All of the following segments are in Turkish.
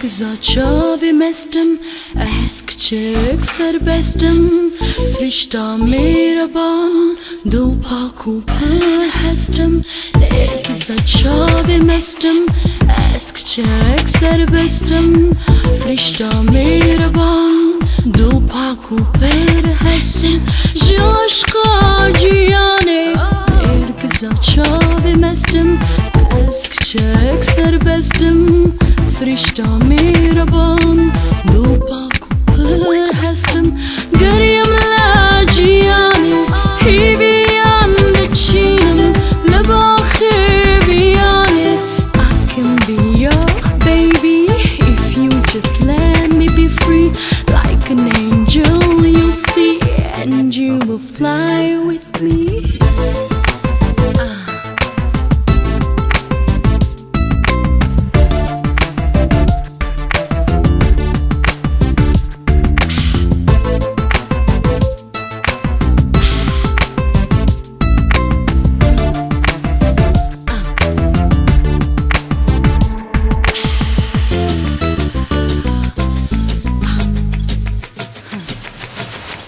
kıza çavimestim, eskçek serbestim. Frişta miraban, dupa kuper hestim. Kıza çavimestim, eskçek serbestim. Frişta miraban, dupa kuper hestim. Joşka ciyane, kıza çavimestim, eskçek serbestim. Frişta miraban, dupa kuper hestim. Gariyam la ciyane, hibiyan de çiğnem, lebakhir biyane. I can be your baby if you just let me be free. Like an angel you'll see, and you will fly with me.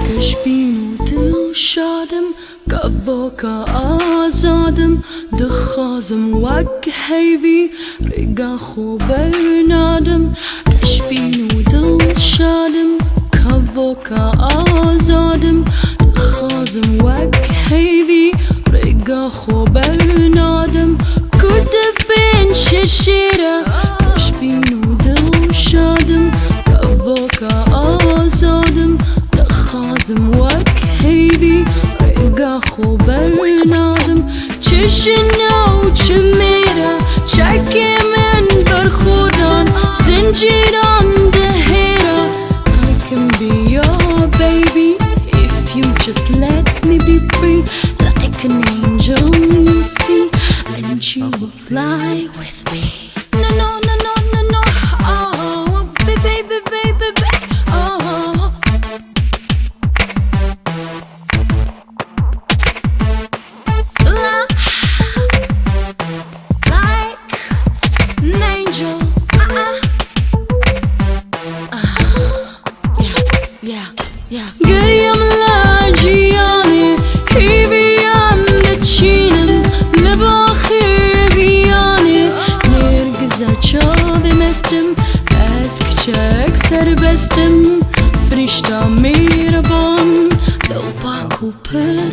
Kashbinu dil shadim, kavoka azadim. Dakhazim wak heavy, riga khobernadim. Kashbinu dil shadim, kavoka azadim. Dakhazim wak heavy, riga khobernadim. Could have been shishira. Kashbinu dil shadim, kavoka azadim. خازم وك هيدي رقا خبرنادم چشنا و چمیرا چکی من برخودان زنجیران دهیرا. I can be your baby if you just let me be free. Like an angel you see, and you will fly with me. No, no, no, no, no, no. Oh, baby, baby, baby, baby. Oh, Gariyam la ciyane, hibiyan de çiğnem, lebakhir biyane. Nergiza çavimestim, eskçek serbestim. Frişta miraban, dupa kuper